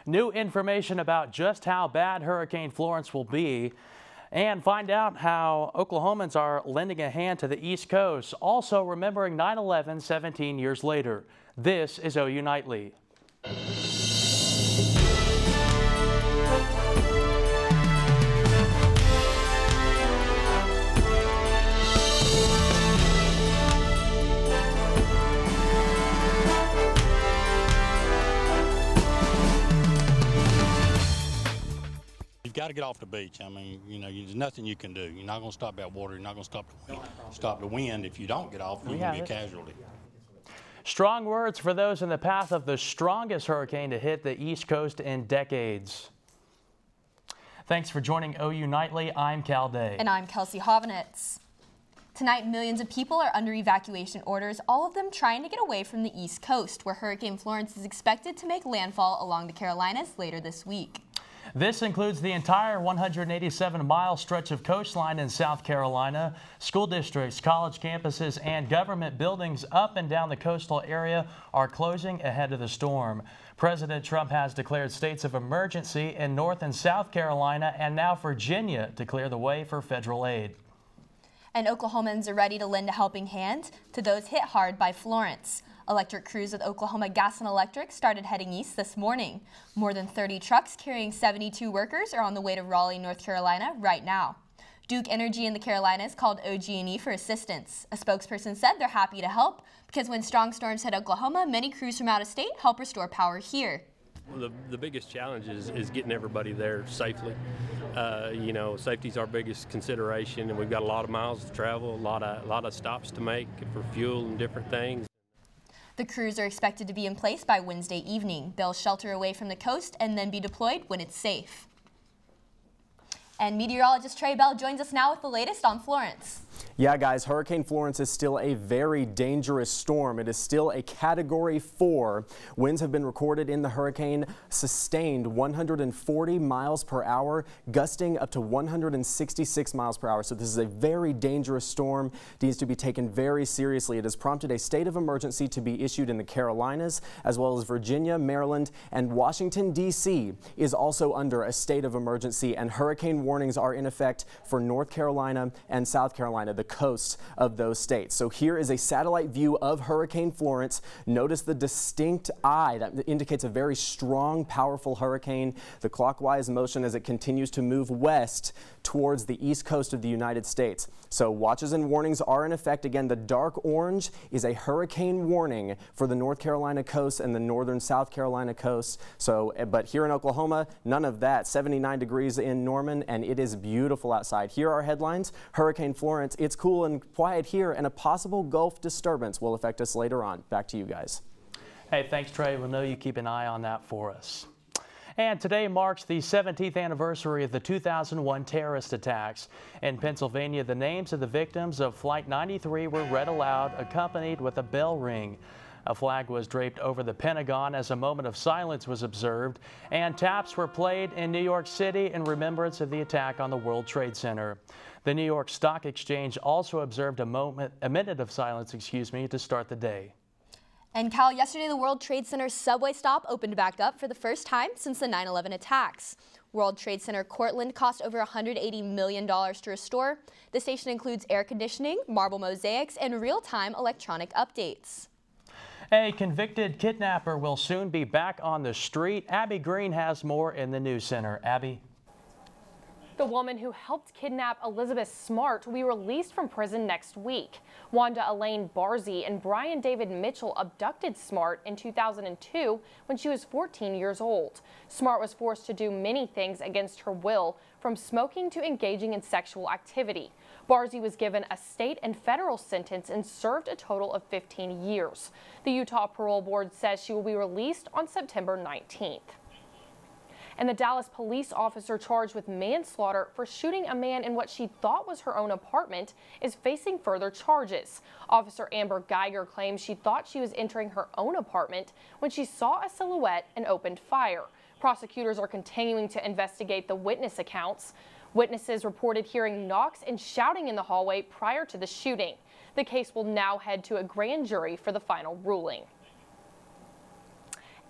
New information about just how bad Hurricane Florence will be, and find out how Oklahomans are lending a hand to the East Coast, also remembering 9/11 17 years later. This is OU Nightly. You've got to get off the beach. I mean, you know, there's nothing you can do. You're not going to stop that water. You're not going to stop the wind. If you don't get off, you're going to be a casualty. Strong words for those in the path of the strongest hurricane to hit the East Coast in decades. Thanks for joining OU Nightly. I'm Cal Day. And I'm Kelsey Hovanetz. Tonight, millions of people are under evacuation orders, all of them trying to get away from the East Coast, where Hurricane Florence is expected to make landfall along the Carolinas later this week. This includes the entire 187-mile stretch of coastline in South Carolina. School districts, college campuses, and government buildings up and down the coastal area are closing ahead of the storm. President Trump has declared states of emergency in North and South Carolina and now Virginia to clear the way for federal aid. And Oklahomans are ready to lend a helping hand to those hit hard by Florence. Electric crews with Oklahoma Gas and Electric started heading east this morning. More than 30 trucks carrying 72 workers are on the way to Raleigh, North Carolina right now. Duke Energy in the Carolinas called OG&E for assistance. A spokesperson said they're happy to help because when strong storms hit Oklahoma, many crews from out of state help restore power here. Well, the biggest challenge is getting everybody there safely. You know, safety's our biggest consideration, and we've got a lot of miles to travel, a lot of stops to make for fuel and different things. The crews are expected to be in place by Wednesday evening. They'll shelter away from the coast and then be deployed when it's safe. And meteorologist Trey joins us now with the latest on Florence. Yeah, guys, Hurricane Florence is still a very dangerous storm. It is still a Category 4. Winds have been recorded in the hurricane sustained 140 miles per hour, gusting up to 166 miles per hour. So this is a very dangerous storm. It needs to be taken very seriously. It has prompted a state of emergency to be issued in the Carolinas, as well as Virginia, Maryland, and Washington, D.C. is also under a state of emergency, and hurricane warnings are in effect for North Carolina and South Carolina, the coast of those states. So here is a satellite view of Hurricane Florence. Notice the distinct eye that indicates a very strong, powerful hurricane. The clockwise motion as it continues to move west towards the east coast of the United States. So watches and warnings are in effect. Again, the dark orange is a hurricane warning for the North Carolina coast and the northern South Carolina coast. So, but here in Oklahoma, none of that. 79 degrees in Norman, and it is beautiful outside. Here are headlines. Hurricane Florence, it's cool and quiet here, and a possible Gulf disturbance will affect us later on. Back to you guys. Hey, thanks, Trey. We'll know you keep an eye on that for us. And today marks the 17th anniversary of the 2001 terrorist attacks. In Pennsylvania, the names of the victims of Flight 93 were read aloud, accompanied with a bell ring. A flag was draped over the Pentagon as a moment of silence was observed, and taps were played in New York City in remembrance of the attack on the World Trade Center. The New York Stock Exchange also observed a minute of silence, to start the day. And Cal, yesterday the World Trade Center subway stop opened back up for the first time since the 9/11 attacks. World Trade Center Cortland cost over $180 million to restore. The station includes air conditioning, marble mosaics, and real-time electronic updates. A convicted kidnapper will soon be back on the street. Abby Green has more in the news center. Abby. The woman who helped kidnap Elizabeth Smart will be released from prison next week. Wanda Elaine Barzee and Brian David Mitchell abducted Smart in 2002 when she was 14 years old. Smart was forced to do many things against her will, from smoking to engaging in sexual activity. Barzee was given a state and federal sentence and served a total of 15 years. The Utah Parole Board says she will be released on September 19th. And the Dallas police officer charged with manslaughter for shooting a man in what she thought was her own apartment is facing further charges. Officer Amber Geiger claims she thought she was entering her own apartment when she saw a silhouette and opened fire. Prosecutors are continuing to investigate the witness accounts. Witnesses reported hearing knocks and shouting in the hallway prior to the shooting. The case will now head to a grand jury for the final ruling.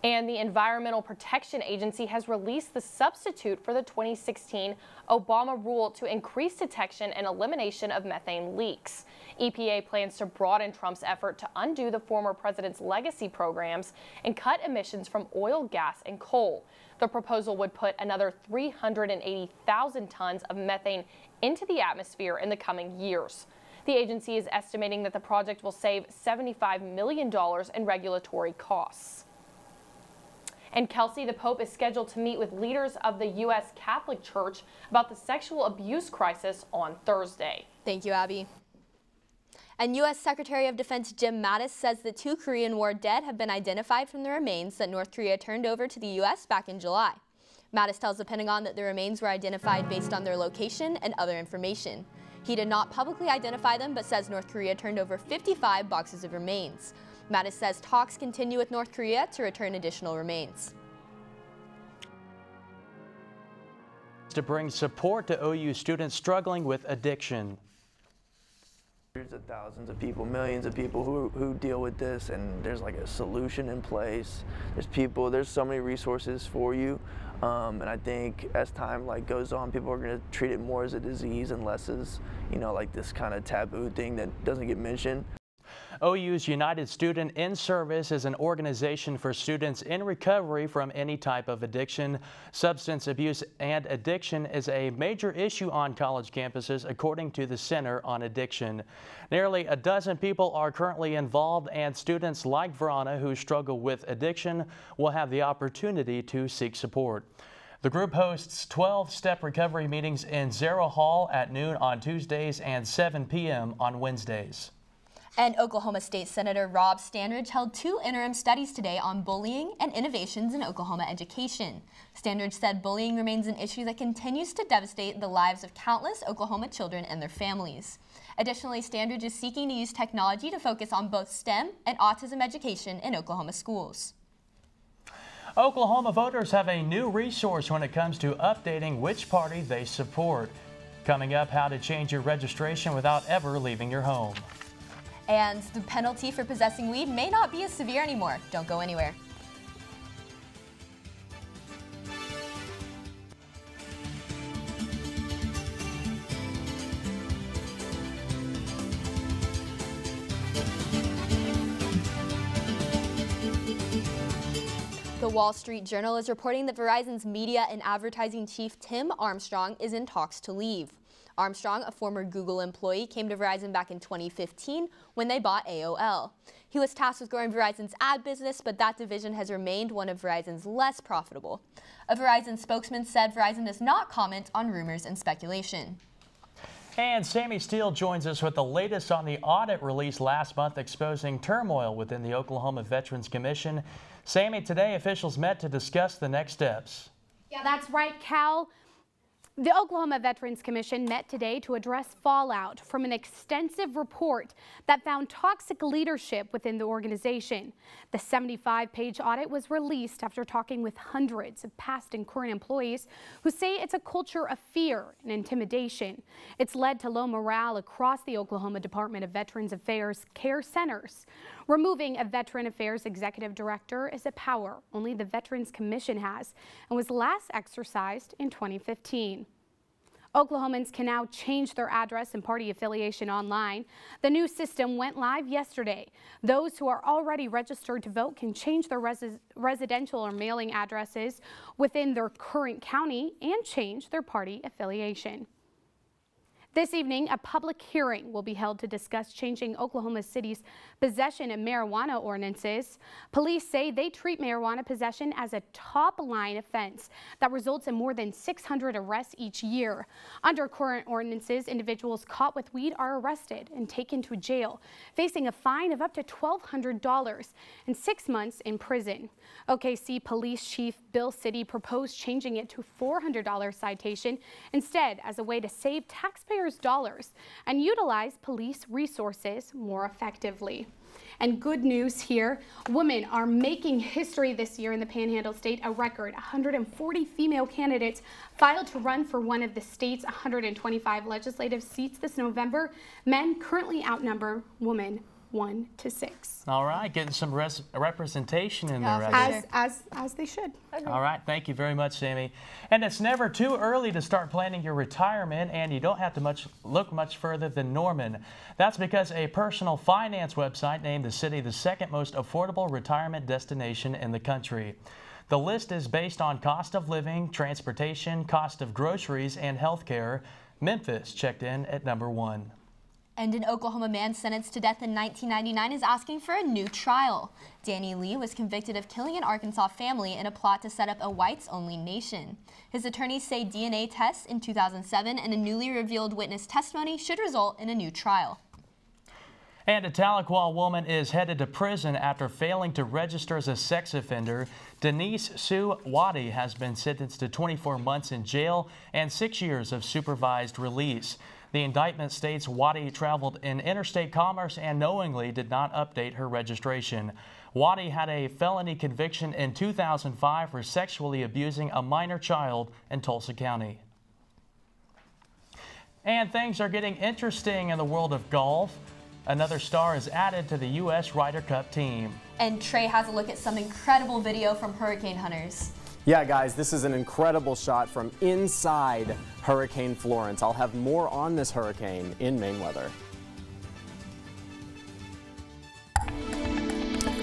And the Environmental Protection Agency has released the substitute for the 2016 Obama rule to increase detection and elimination of methane leaks. EPA plans to broaden Trump's effort to undo the former president's legacy programs and cut emissions from oil, gas, and coal. The proposal would put another 380,000 tons of methane into the atmosphere in the coming years. The agency is estimating that the project will save $75 million in regulatory costs. And Kelsey, the Pope is scheduled to meet with leaders of the U.S. Catholic Church about the sexual abuse crisis on Thursday. Thank you, Abby. And U.S. Secretary of Defense Jim Mattis says the 2 Korean War dead have been identified from the remains that North Korea turned over to the U.S. back in July. Mattis tells the Pentagon that the remains were identified based on their location and other information. He did not publicly identify them, but says North Korea turned over 55 boxes of remains. Mattis says talks continue with North Korea to return additional remains. To bring support to OU students struggling with addiction. Hundreds of thousands of people, millions of people who deal with this, and there's like a solution in place. There's so many resources for you, and I think as time goes on, people are going to treat it more as a disease and less as, like this kind of taboo thing that doesn't get mentioned. OU's United Student in Service is an organization for students in recovery from any type of addiction. Substance abuse and addiction is a major issue on college campuses, according to the Center on Addiction. Nearly a dozen people are currently involved, and students like Verona who struggle with addiction will have the opportunity to seek support. The group hosts 12-step recovery meetings in Zero Hall at noon on Tuesdays and 7 p.m. on Wednesdays. And Oklahoma State Senator Rob Standridge held 2 interim studies today on bullying and innovations in Oklahoma education. Standridge said bullying remains an issue that continues to devastate the lives of countless Oklahoma children and their families. Additionally, Standridge is seeking to use technology to focus on both STEM and autism education in Oklahoma schools. Oklahoma voters have a new resource when it comes to updating which party they support. Coming up, how to change your registration without ever leaving your home. And the penalty for possessing weed may not be as severe anymore. Don't go anywhere. The Wall Street Journal is reporting that Verizon's media and advertising chief Tim Armstrong is in talks to leave. Armstrong, a former Google employee, came to Verizon back in 2015 when they bought AOL. He was tasked with growing Verizon's ad business, but that division has remained one of Verizon's less profitable. A Verizon spokesman said Verizon does not comment on rumors and speculation. And Sammi Steele joins us with the latest on the audit released last month exposing turmoil within the Oklahoma Veterans Commission. Sammi, today officials met to discuss the next steps. Yeah, that's right, Cal. The Oklahoma Veterans Commission met today to address fallout from an extensive report that found toxic leadership within the organization. The 75-page audit was released after talking with hundreds of past and current employees who say it's a culture of fear and intimidation. It's led to low morale across the Oklahoma Department of Veterans Affairs care centers. Removing a Veteran Affairs Executive Director is a power only the Veterans Commission has and was last exercised in 2015. Oklahomans can now change their address and party affiliation online. The new system went live yesterday. Those who are already registered to vote can change their residential or mailing addresses within their current county and change their party affiliation. This evening, a public hearing will be held to discuss changing Oklahoma City's possession of marijuana ordinances. Police say they treat marijuana possession as a top-line offense that results in more than 600 arrests each year. Under current ordinances, individuals caught with weed are arrested and taken to jail, facing a fine of up to $1,200 and 6 months in prison. OKC Police Chief Bill City proposed changing it to $400 citation instead as a way to save taxpayers dollars and utilize police resources more effectively. And good news here, women are making history this year in the Panhandle State. A record 140 female candidates filed to run for one of the state's 125 legislative seats this November. Men currently outnumber women 1-6. All right, getting some representation in there. Right? As they should. All right, thank you very much, Sammy. And it's never too early to start planning your retirement, and you don't have to look much further than Norman. That's because a personal finance website named the city the second most affordable retirement destination in the country. The list is based on cost of living, transportation, cost of groceries, and health care. Memphis checked in at number 1. And an Oklahoma man sentenced to death in 1999 is asking for a new trial. Danny Lee was convicted of killing an Arkansas family in a plot to set up a whites-only nation. His attorneys say DNA tests in 2007 and a newly revealed witness testimony should result in a new trial. And a Tahlequah woman is headed to prison after failing to register as a sex offender. Denise Sue Waddy has been sentenced to 24 months in jail and 6 years of supervised release. The indictment states Waddy traveled in interstate commerce and knowingly did not update her registration. Waddy had a felony conviction in 2005 for sexually abusing a minor child in Tulsa County. And things are getting interesting in the world of golf. Another star is added to the U.S. Ryder Cup team. And Trey has a look at some incredible video from hurricane hunters. Yeah, guys, this is an incredible shot from inside Hurricane Florence. I'll have more on this hurricane in Maine weather.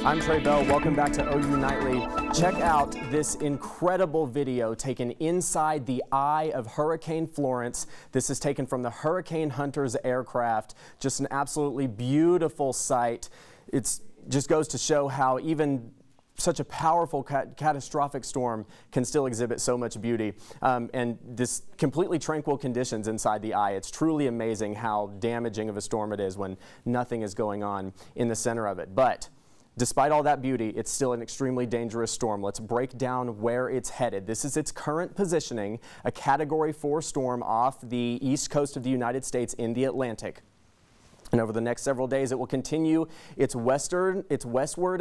I'm Trey Bell. Welcome back to OU Nightly. Check out this incredible video taken inside the eye of Hurricane Florence. This is taken from the Hurricane Hunters aircraft. Just an absolutely beautiful sight. It just goes to show how even such a powerful catastrophic storm can still exhibit so much beauty. And this completely tranquil conditions inside the eye. It's truly amazing how damaging of a storm it is when nothing is going on in the center of it. But despite all that beauty, it's still an extremely dangerous storm. Let's break down where it's headed. This is its current positioning, a Category 4 storm off the east coast of the United States in the Atlantic. And over the next several days, it will continue its westward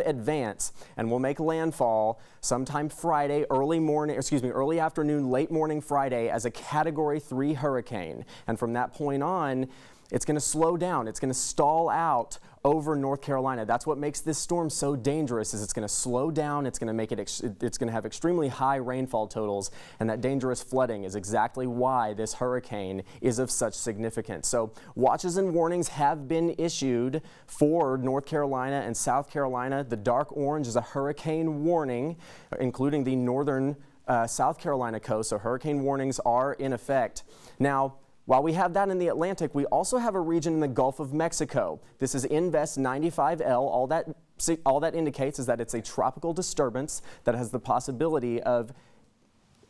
advance and will make landfall sometime Friday, early afternoon, late morning Friday as a Category 3 hurricane. And from that point on, it's going to slow down. It's going to stall out over North Carolina. That's what makes this storm so dangerous. Is it's going to slow down. It's going to make it's going to have extremely high rainfall totals, and that dangerous flooding is exactly why this hurricane is of such significance. So watches and warnings have been issued for North Carolina and South Carolina. The dark orange is a hurricane warning, including the northern South Carolina coast. So hurricane warnings are in effect now. While we have that in the Atlantic, we also have a region in the Gulf of Mexico. This is Invest 95L. All that indicates is that it's a tropical disturbance that has the possibility of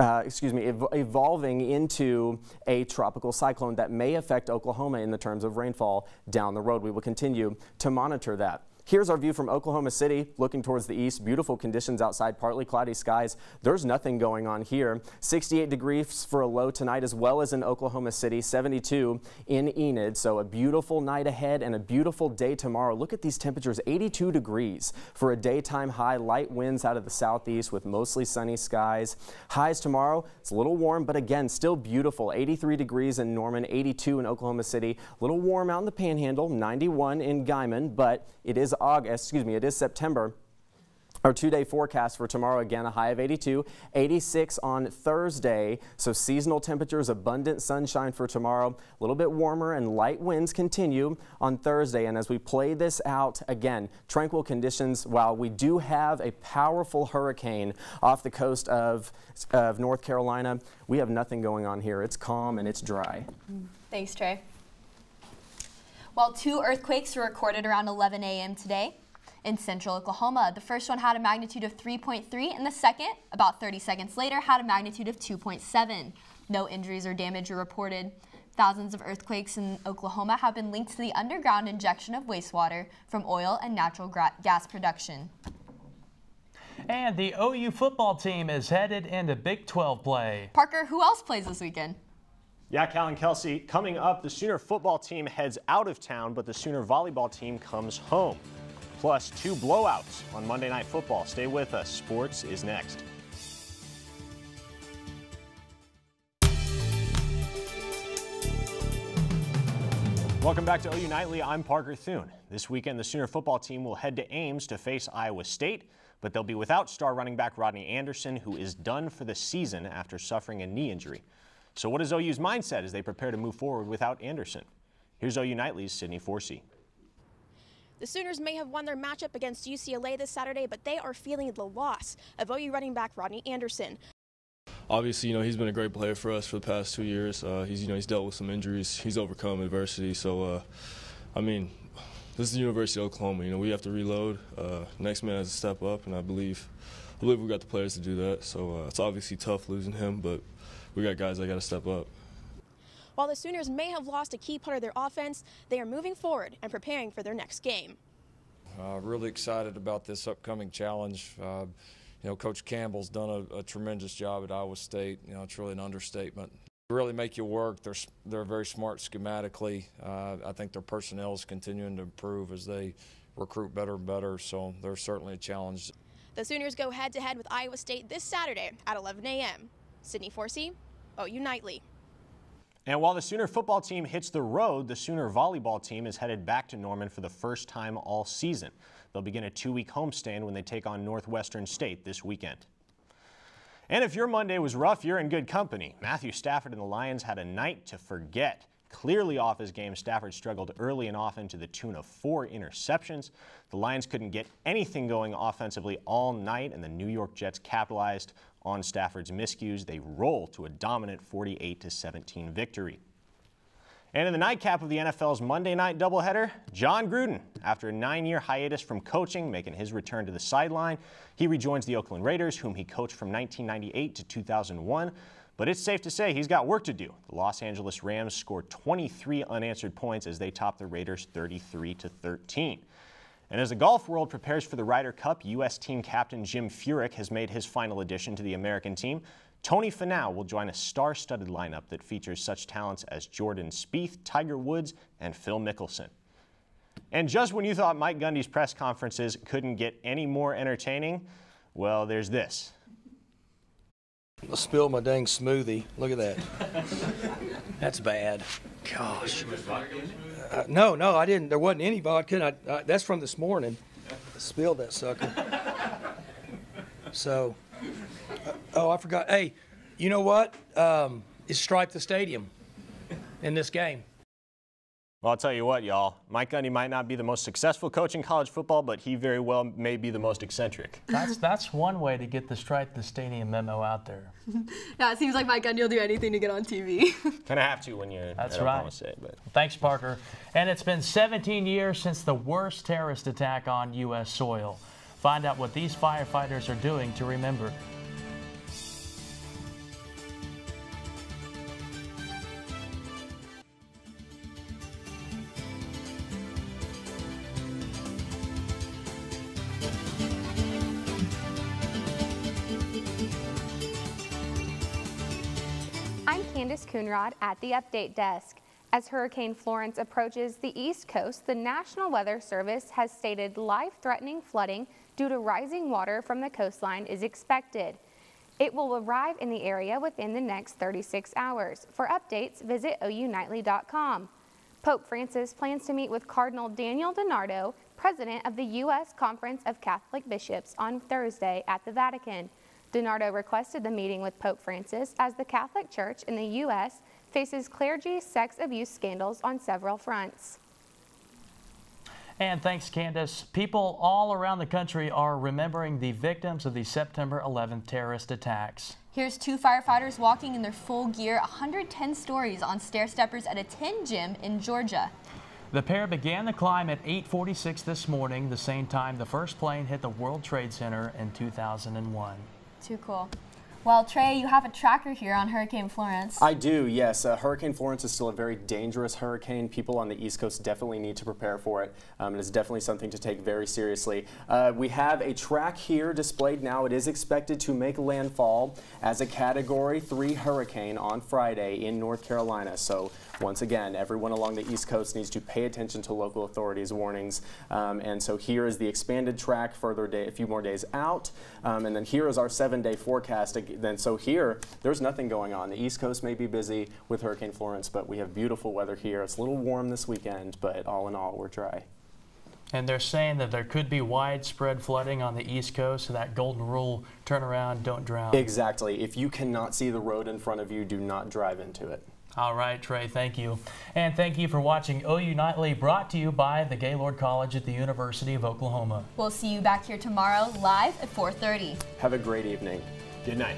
evolving into a tropical cyclone that may affect Oklahoma in the terms of rainfall down the road. We will continue to monitor that. Here's our view from Oklahoma City, looking towards the east. Beautiful conditions outside, partly cloudy skies. There's nothing going on here. 68 degrees for a low tonight, as well as in Oklahoma City, 72 in Enid. So a beautiful night ahead and a beautiful day tomorrow. Look at these temperatures, 82 degrees for a daytime high. Light winds out of the southeast with mostly sunny skies. Highs tomorrow, it's a little warm, but again, still beautiful. 83 degrees in Norman, 82 in Oklahoma City. A little warm out in the Panhandle, 91 in Guymon, but it is it is September. Our two-day forecast for tomorrow, again, a high of 82, 86 on Thursday. So seasonal temperatures, abundant sunshine for tomorrow. A little bit warmer and light winds continue on Thursday. And as we play this out, again, tranquil conditions. While we do have a powerful hurricane off the coast of North Carolina, we have nothing going on here. It's calm and it's dry. Thanks, Trey. Well, 2 earthquakes were recorded around 11 a.m. today in central Oklahoma. The first one had a magnitude of 3.3, and the second, about 30 seconds later, had a magnitude of 2.7. No injuries or damage were reported. Thousands of earthquakes in Oklahoma have been linked to the underground injection of wastewater from oil and natural gas production. And the OU football team is headed into Big 12 play. Parker, who else plays this weekend? Yeah, Cal and Kelsey, coming up, the Sooner football team heads out of town, but the Sooner volleyball team comes home. Plus 2 blowouts on Monday Night Football. Stay with us. Sports is next. Welcome back to OU Nightly. I'm Parker Thune. This weekend, the Sooner football team will head to Ames to face Iowa State, but they'll be without star running back Rodney Anderson, who is done for the season after suffering a knee injury. So what is OU's mindset as they prepare to move forward without Anderson? Here's OU Nightly's Sydney Forsee. The Sooners may have won their matchup against UCLA this Saturday, but they are feeling the loss of OU running back Rodney Anderson. Obviously, he's been a great player for us for the past 2 years. He's dealt with some injuries. He's overcome adversity. So, this is the University of Oklahoma. We have to reload. Next man has to step up, and I believe we've got the players to do that. So it's obviously tough losing him, but we got guys that got to step up. While the Sooners may have lost a key part of their offense, they are moving forward and preparing for their next game. Really excited about this upcoming challenge. Coach Campbell's done a tremendous job at Iowa State. It's really an understatement. They really make you work. They're very smart schematically. I think their personnel is continuing to improve as they recruit better and better, so they're certainly a challenge. The Sooners go head-to-head with Iowa State this Saturday at 11 a.m. Sydney Forsee, OU Nightly. And while the Sooner football team hits the road, the Sooner volleyball team is headed back to Norman for the first time all season. They'll begin a 2-week homestand when they take on Northwestern State this weekend. And if your Monday was rough, you're in good company. Matthew Stafford and the Lions had a night to forget. Clearly off his game, Stafford struggled early and often to the tune of 4 interceptions. The Lions couldn't get anything going offensively all night, and the New York Jets capitalized on Stafford's miscues. They roll to a dominant 48-17 victory. And in the nightcap of the NFL's Monday night doubleheader, John Gruden, after a 9-year hiatus from coaching, making his return to the sideline. He rejoins the Oakland Raiders, whom he coached from 1998 to 2001. But it's safe to say he's got work to do. The Los Angeles Rams scored 23 unanswered points as they topped the Raiders 33-13. And as the golf world prepares for the Ryder Cup, U.S. team captain Jim Furyk has made his final addition to the American team. Tony Finau will join a star-studded lineup that features such talents as Jordan Spieth, Tiger Woods, and Phil Mickelson. And just when you thought Mike Gundy's press conferences couldn't get any more entertaining, well, there's this. I spilled my dang smoothie. Look at that. That's bad. Gosh. No, I didn't. There wasn't any vodka. That's from this morning. I spilled that sucker. So, oh, I forgot. Hey, you know what? It's striped the stadium in this game. Well, I'll tell you what, y'all. Mike Gundy might not be the most successful coach in college football, but he very well may be the most eccentric. That's one way to get the Stripe the Stadium memo out there. Yeah, it seems like Mike Gundy will do anything to get on TV. Kind of have to when you're That's at right. Oklahoma State. But. Thanks, Parker. And it's been 17 years since the worst terrorist attack on U.S. soil. Find out what these firefighters are doing to remember. I'm Candace Coonrod at the Update Desk. As Hurricane Florence approaches the East Coast, the National Weather Service has stated life-threatening flooding due to rising water from the coastline is expected. It will arrive in the area within the next 36 hours. For updates, visit OUNightly.com. Pope Francis plans to meet with Cardinal Daniel DiNardo, president of the U.S. Conference of Catholic Bishops, on Thursday at the Vatican. DiNardo requested the meeting with Pope Francis as the Catholic Church in the U.S. faces clergy sex abuse scandals on several fronts. And thanks, Candace. People all around the country are remembering the victims of the September 11th terrorist attacks. Here's 2 firefighters walking in their full gear, 110 stories on stair steppers at a tin gym in Georgia. The pair began the climb at 8:46 this morning, the same time the first plane hit the World Trade Center in 2001. Too cool. Well, Trey, you have a tracker here on Hurricane Florence. I do, yes. Hurricane Florence is still a very dangerous hurricane. People on the East Coast definitely need to prepare for it. And it's definitely something to take very seriously. We have a track here displayed now. It is expected to make landfall as a Category 3 hurricane on Friday in North Carolina. So once again, everyone along the East Coast needs to pay attention to local authorities' warnings. And so here is the expanded track further a few more days out. And then here is our 7-day forecast. so here, there's nothing going on. The East Coast may be busy with Hurricane Florence, but we have beautiful weather here. It's a little warm this weekend, but all in all, we're dry. And they're saying that there could be widespread flooding on the East Coast, so that golden rule, turn around, don't drown. Exactly. If you cannot see the road in front of you, do not drive into it. All right, Trey, thank you. And thank you for watching OU Nightly, brought to you by the Gaylord College at the University of Oklahoma. We'll see you back here tomorrow live at 4:30. Have a great evening. Good night.